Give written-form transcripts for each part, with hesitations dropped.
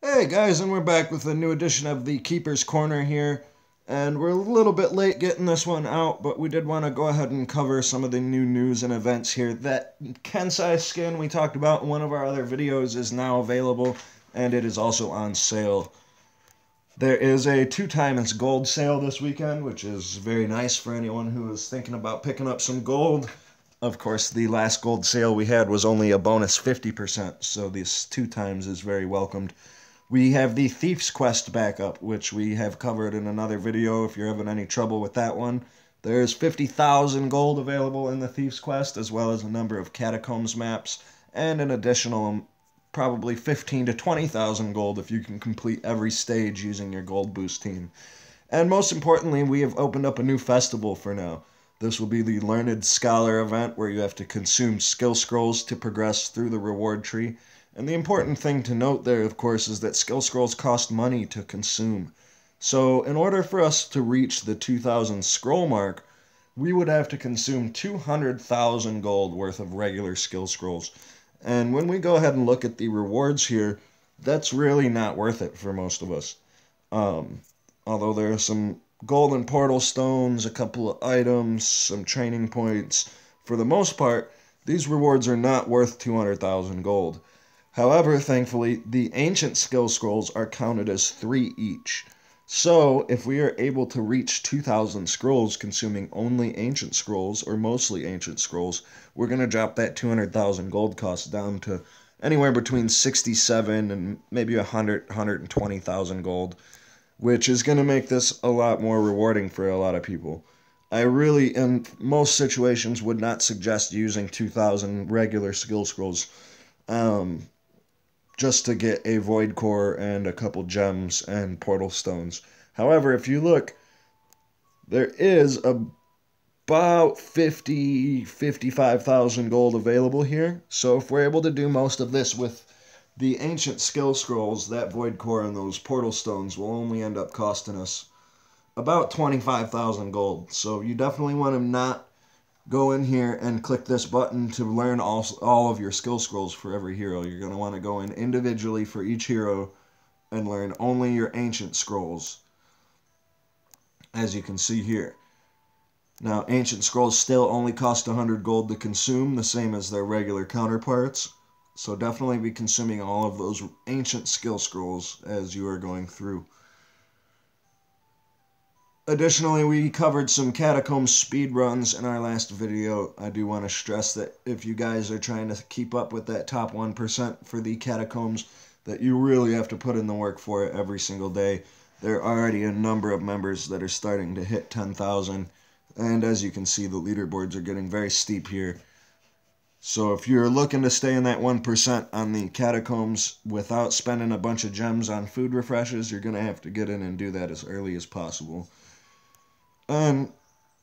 Hey guys, and we're back with a new edition of the Keeper's Corner here. And we're a little bit late getting this one out, but we did want to go ahead and cover some of the new news and events here. That Kensai skin we talked about in one of our other videos is now available, and it is also on sale. There is a 2x gold sale this weekend, which is very nice for anyone who is thinking about picking up some gold. Of course, the last gold sale we had was only a bonus 50%, so this 2x is very welcomed. We have the Thief's Quest backup, which we have covered in another video if you're having any trouble with that one. There's 50,000 gold available in the Thief's Quest, as well as a number of Catacombs maps, and an additional probably 15 to 20,000 gold if you can complete every stage using your gold boost team. And most importantly, we have opened up a new festival for now. This will be the Learned Scholar event where you have to consume skill scrolls to progress through the reward tree. And the important thing to note there, of course, is that skill scrolls cost money to consume. So in order for us to reach the 2,000 scroll mark, we would have to consume 200,000 gold worth of regular skill scrolls. And when we go ahead and look at the rewards here, that's really not worth it for most of us. Although there are some golden portal stones, a couple of items, some training points, for the most part, these rewards are not worth 200,000 gold. However, thankfully, the ancient skill scrolls are counted as 3 each. So, if we are able to reach 2,000 scrolls consuming only ancient scrolls, or mostly ancient scrolls, we're going to drop that 200,000 gold cost down to anywhere between 67 and maybe 120,000 gold, which is going to make this a lot more rewarding for a lot of people. I really, in most situations, would not suggest using 2,000 regular skill scrolls. Just to get a void core and a couple gems and portal stones. However, if you look, there is about 55,000 gold available here. So if we're able to do most of this with the ancient skill scrolls, that void core and those portal stones will only end up costing us about 25,000 gold. So you definitely want to not go in here and click this button to learn all of your skill scrolls for every hero. You're going to want to go in individually for each hero and learn only your ancient scrolls, as you can see here. Now, ancient scrolls still only cost 100 gold to consume, the same as their regular counterparts. So definitely be consuming all of those ancient skill scrolls as you are going through. Additionally, we covered some catacomb speed runs in our last video. I do want to stress that if you guys are trying to keep up with that top 1% for the catacombs, that you really have to put in the work for it every single day. There are already a number of members that are starting to hit 10,000, and as you can see, the leaderboards are getting very steep here. So if you're looking to stay in that 1% on the catacombs without spending a bunch of gems on food refreshes, you're going to have to get in and do that as early as possible. And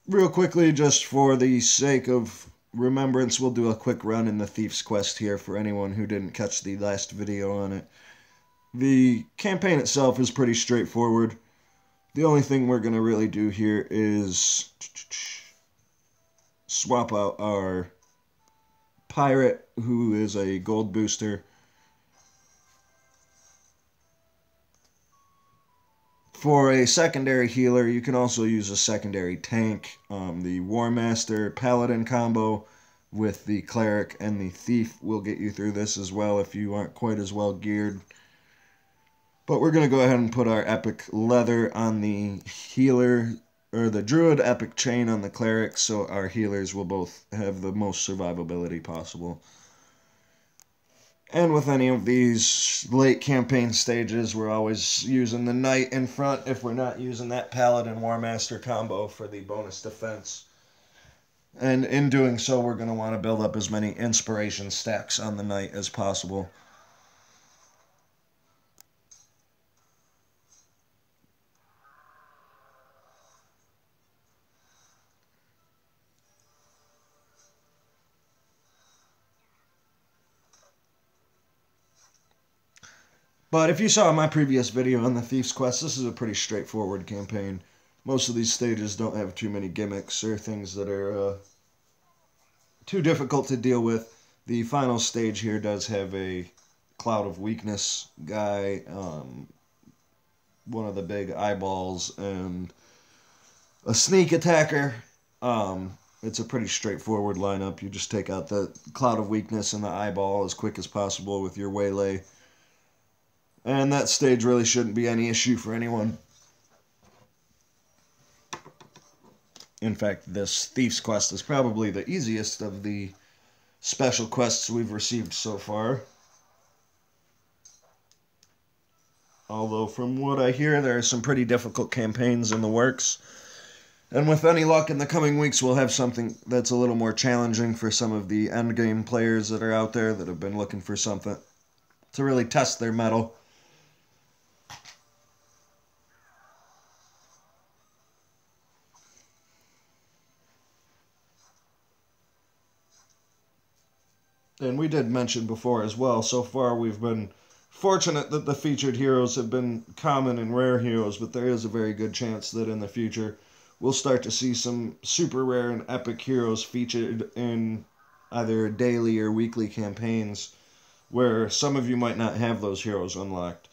real quickly, just for the sake of remembrance, we'll do a quick run in the Thief's Quest here for anyone who didn't catch the last video on it. The campaign itself is pretty straightforward. The only thing we're going to really do here is swap out our pirate, who is a gold booster, for a secondary healer. You can also use a secondary tank. The War Master Paladin combo with the Cleric and the Thief will get you through this as well if you aren't quite as well geared. But we're going to go ahead and put our Epic Leather on the healer, or the Druid Epic Chain on the Cleric, so our healers will both have the most survivability possible. And with any of these late campaign stages, we're always using the Knight in front if we're not using that Paladin War Master combo for the bonus defense. And in doing so, we're going to want to build up as many inspiration stacks on the Knight as possible. But if you saw my previous video on the Thief's Quest, this is a pretty straightforward campaign. Most of these stages don't have too many gimmicks or things that are too difficult to deal with. The final stage here does have a Cloud of Weakness guy, one of the big eyeballs, and a sneak attacker. It's a pretty straightforward lineup. You just take out the Cloud of Weakness and the eyeball as quick as possible with your waylay. And that stage really shouldn't be any issue for anyone. In fact, this Thief's Quest is probably the easiest of the special quests we've received so far. Although, from what I hear, there are some pretty difficult campaigns in the works. And with any luck in the coming weeks, we'll have something that's a little more challenging for some of the endgame players that are out there that have been looking for something to really test their mettle. And we did mention before as well, so far we've been fortunate that the featured heroes have been common and rare heroes, but there is a very good chance that in the future we'll start to see some super rare and epic heroes featured in either daily or weekly campaigns where some of you might not have those heroes unlocked.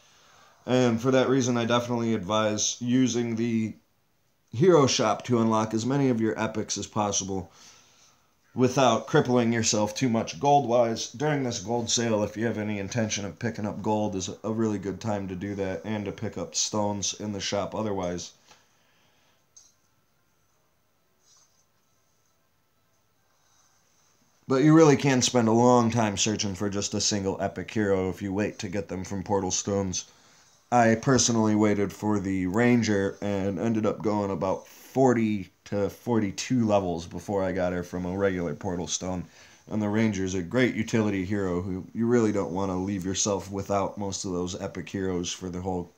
And for that reason, I definitely advise using the hero shop to unlock as many of your epics as possible without crippling yourself too much gold-wise. During this gold sale, if you have any intention of picking up gold, is a really good time to do that, and to pick up stones in the shop otherwise. But you really can spend a long time searching for just a single epic hero if you wait to get them from Portal Stones. I personally waited for the Ranger and ended up going about 40 to 42 levels before I got her from a regular Portal Stone. And the Ranger's a great utility hero who you really don't want to leave yourself without most of those epic heroes for the whole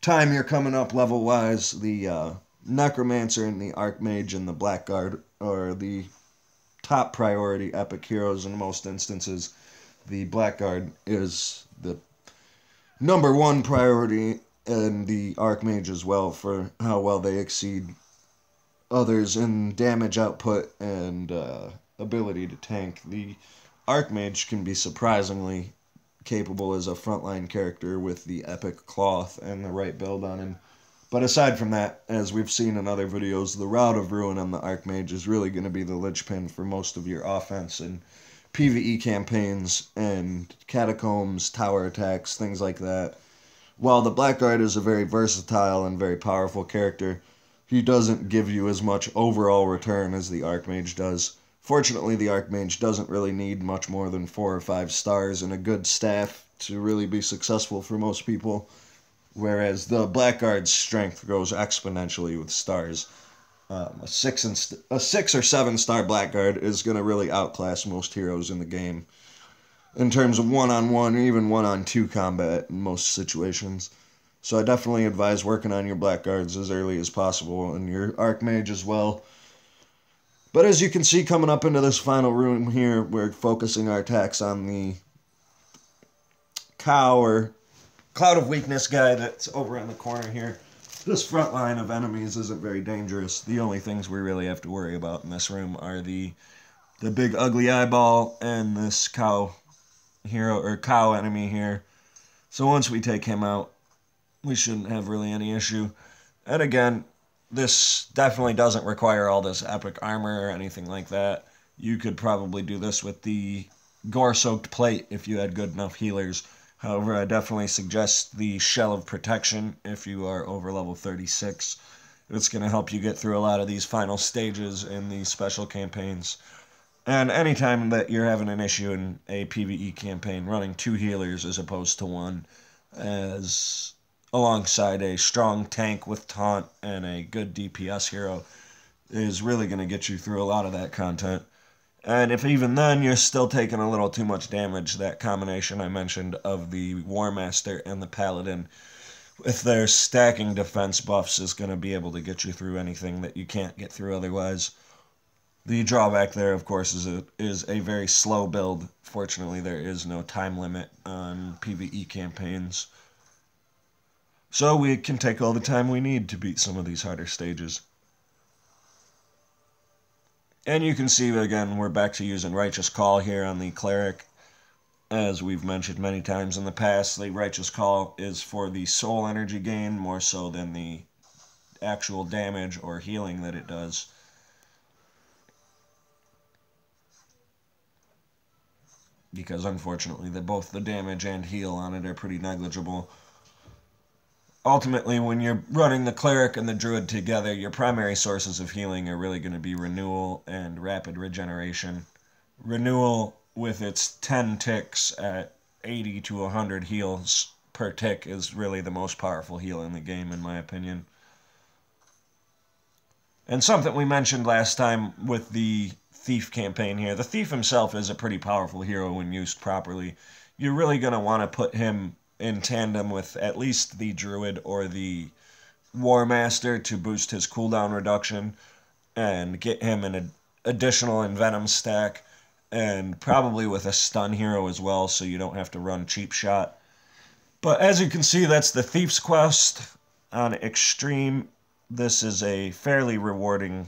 time you're coming up level-wise. The Necromancer and the Archmage and the Blackguard are the top priority epic heroes in most instances. The Blackguard is the number one priority, and the Archmage as well, for how well they exceed others in damage output and ability to tank. The Archmage can be surprisingly capable as a frontline character with the epic cloth and the right build on him. But aside from that, as we've seen in other videos, the Route of Ruin on the Archmage is really going to be the linchpin for most of your offense and PvE campaigns and catacombs, tower attacks, things like that. While the Blackguard is a very versatile and very powerful character, he doesn't give you as much overall return as the Archmage does. Fortunately, the Archmage doesn't really need much more than 4 or 5 stars and a good staff to really be successful for most people, whereas the Blackguard's strength grows exponentially with stars. A 6 or 7 star Blackguard is going to really outclass most heroes in the game in terms of one-on-one or even one-on-two combat in most situations. So I definitely advise working on your Blackguards as early as possible, and your Archmage as well. But as you can see, coming up into this final room here, we're focusing our attacks on the Cow or Cloud of Weakness guy that's over in the corner here. This front line of enemies isn't very dangerous. The only things we really have to worry about in this room are the big ugly eyeball and this cow hero or cow enemy here. So once we take him out, we shouldn't have really any issue. And again, this definitely doesn't require all this epic armor or anything like that. You could probably do this with the gore-soaked plate if you had good enough healers. However, I definitely suggest the Shell of Protection if you are over level 36. It's going to help you get through a lot of these final stages in these special campaigns. And anytime that you're having an issue in a PvE campaign, running 2 healers as opposed to 1, as alongside a strong tank with taunt and a good DPS hero, is really going to get you through a lot of that content. And if even then you're still taking a little too much damage, that combination I mentioned of the War Master and the Paladin with their stacking defense buffs is going to be able to get you through anything that you can't get through otherwise. The drawback there, of course, is a very slow build. Fortunately, there is no time limit on PvE campaigns, so we can take all the time we need to beat some of these harder stages. And you can see, again, we're back to using Righteous Call here on the Cleric. As we've mentioned many times in the past, the Righteous Call is for the soul energy gain more so than the actual damage or healing that it does. Because unfortunately, both the damage and heal on it are pretty negligible. Ultimately, when you're running the Cleric and the Druid together, your primary sources of healing are really going to be Renewal and Rapid Regeneration. Renewal, with its 10 ticks at 80 to 100 heals per tick, is really the most powerful heal in the game, in my opinion. And something we mentioned last time with the Thief campaign here, the Thief himself is a pretty powerful hero when used properly. You're really going to want to put him in tandem with at least the Druid or the War Master to boost his cooldown reduction and get him an additional Envenom stack, and probably with a stun hero as well, so you don't have to run Cheap Shot. But as you can see, that's the Thief's Quest on Extreme. This is a fairly rewarding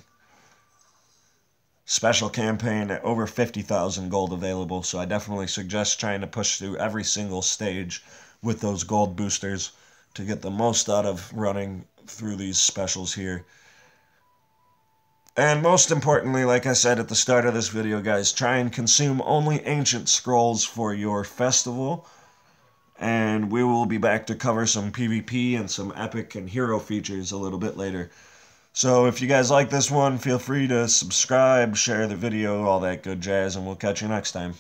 special campaign at over 50,000 gold available, so I definitely suggest trying to push through every single stage with those gold boosters to get the most out of running through these specials here. And most importantly, like I said at the start of this video, guys, try and consume only ancient scrolls for your festival. And we will be back to cover some PvP and some epic and hero features a little bit later. So if you guys like this one, feel free to subscribe, share the video, all that good jazz, and we'll catch you next time.